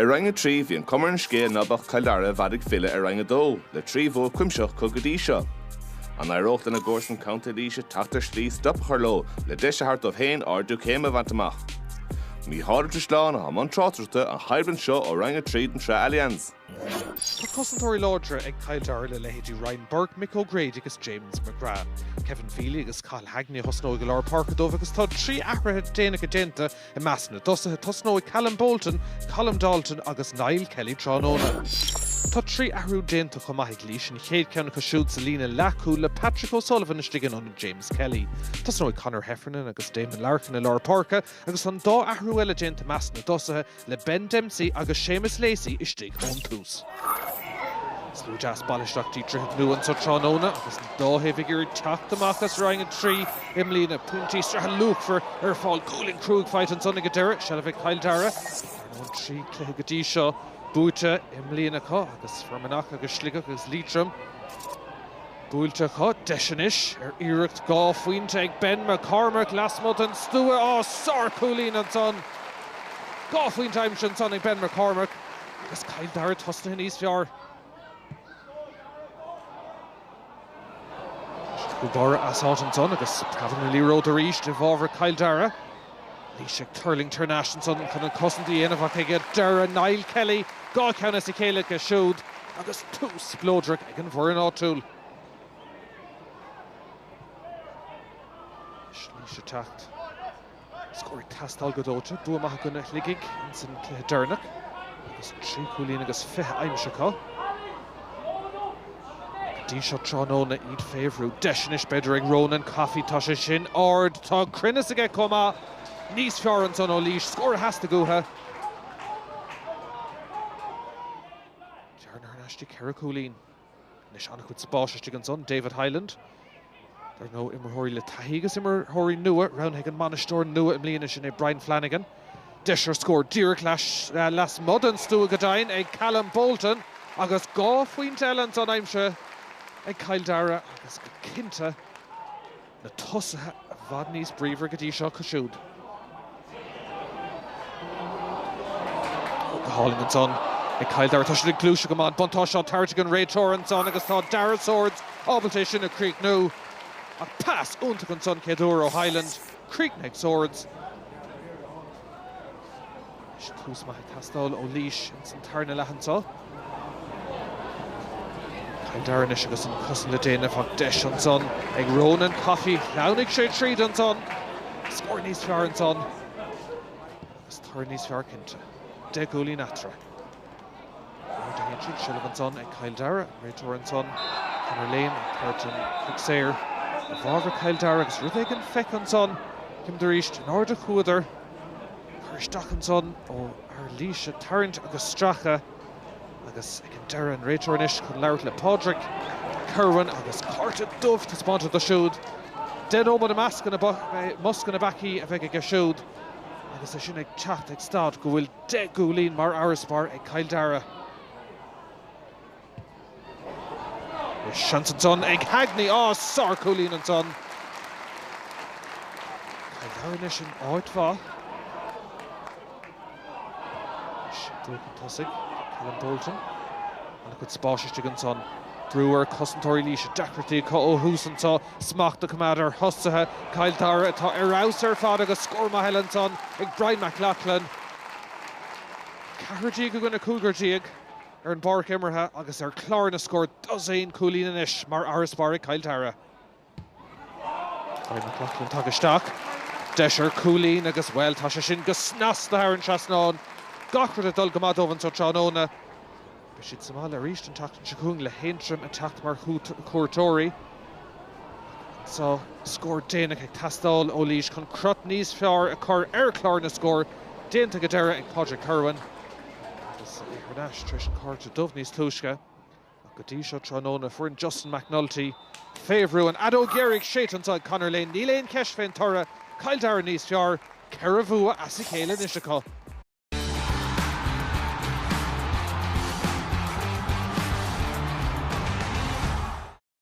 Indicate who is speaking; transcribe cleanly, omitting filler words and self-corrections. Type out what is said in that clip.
Speaker 1: rang a trí bhí an cumar an scé nabach Kildare bhadig fille rang a dó, le trí bhó cuimseach cogadí seo. An aireocht in a górsan county líise tatar slí stop charló, le deise hart of hain ardú céim a vantamach. Mí háidir sláán a man trátarta an haibran seo ó rang a tríd an Peile Allianz.
Speaker 2: Tá cosantóirí láidre ag Kildare le leithiú Ryan Burke, Mick O'Grady agus James McGrath. Kevin Feely agus Cathal Hagney hosnó go leir Parkadómh agus tá trí ahrathe déanacha déanta i measna dosathe tosnó Callum Bolton, Colm Dalton agus Niall Kelly tránóna. Tá trí ahrú déanta chomaigh lís in chéad ceanna cosisiúd sa lína leacú le Patrick O'Sullivan is stigan an James Kelly. Tosnó Conor Heffernan agus Damon Larkin i leir Parka agus an dá ahrú eile déanta measna dosathe le Ben Dempsey agus Seamus Lacey is stig hón tús. Slú jazz ballisteachtaí trithid nuan sa tránóna agus an dóhéhigúir teacht amachchas rang an trí imlína Buaicphointí stratha lúchfar fáil cooling crúg fight an sonna Dara, Shelvig Kildare. An trí cléthe gotí seo Babhta imlína có agus formanach agus sligach agus Leitrim. Babhta có deisianis iirecht Buaicphointí ag Ben McCormack lasmod an stua sár coolín an son. Buaicphointí aimse an son ag Ben McCormack agus Kildare tosna níos fearr. Gubara asát an son agus Cavan Lero de Ríis de bhábhar Kildare. Líseg Turling Turnash an son chun an cosantí aanamach ag Dara Niall Kelly gá ceanna sa chéile go siúd agus tús glódrach ag an bhór an áitiúil. Líse teacht. Scóir tastal godóte buamach gona ligig in san Durnach agus trí cúlín agus fithe aimse có. Dí seo tránóna iad féhrú deisianis beidir ag Ronan Coffey tá sé sin ard tá crinnes aige comá níos fearr an son ó lís scóir heasta gútha. Dearnar an eistí ceithre cúlín. Nis anna chud spáiste an son David Hyland. Dar nó imirthirí le taithí agus imirthirí nua roundheag an manistóir nua imlíana sin é Brian Flanagan. Deisir scór díreach las mud an stúa godain ag Callum Bolton agus Buaicphointí eile an son aimse ag Kildare agus go cinnte na tosathe a bhad níos bríomhar go dtí seo cosisiúd. Háling an son ag Kildare tá sé le glúise go mád buntá seo táirte an réiteóir an son agus tá Dara-0-21 ábalta sin a críoc nó a pass únta an son céadúr ó Highland críoc swords. Is tús maith tastáil ó lís in san tarna lehansá. Kildare is agus an cosan le déanamh ag deis an son ag Ronan Coffey leannig sé tríd an son scóir níos fearr an son agus tar níos fearr cinnte de gúlín atra. Ar de héintrid Shelvig an son ag Kildare réiteóir an son Conor Lane Curtin Cuxéir a bhábhar Kildare agus rud ag an feic an son Kim de Ríist an ard a chuadar chuirteach an son ó ar líise tarrant agus stracha agus ag an Dara an réiteóir inis chun labhart le Padraig Curran agus carta dubh tá spáinte do siúd. Den ómad a mascan a bací a bheith ag siúd agus é sin ag teacht ag stad go bhfuil de gúlín mar áraspar ag Kildare. Is seans an son ag Hagney sár cúlín an son. Kildare inis an áitfá. Dúcha tosig Callum Bolton and chud spáiste an son. Brewer cosantóirí líise deacrtaí ó hús an tá smacht go mad ar hosathe Kildare atá arás ar fad agus scór maith an son ag Brian McLachlan. Ceithretí go gona cúgartíag ar an barc imirthe agus ar chlár na scór dosén cúlín inis mar áraspar ag Kildare. Brian McLachlan tá isteach. Deisir cúlín agus well tá sé sin go snas na an trasnáin. Gachford a dul go mad óvan sa tránóna. Bishit Samal a ríist an tacht an siúng le héintrim a tacht mar cuairtóirí. So scór déanaach ag tastáil ó lís chun crut níos fearr a chur ar chlár na scór déanta go deire ag Padraig Curran. Agus Iharnáis treis an carta dubh níos túisce. Go dtí seo tránóna fuair Justin McNulty féhrú an Adó Geirigh séitantá Conor Lane. Ní léon ceis féin tora Kildare níos fearr ceithre bhua as a chéile is acu.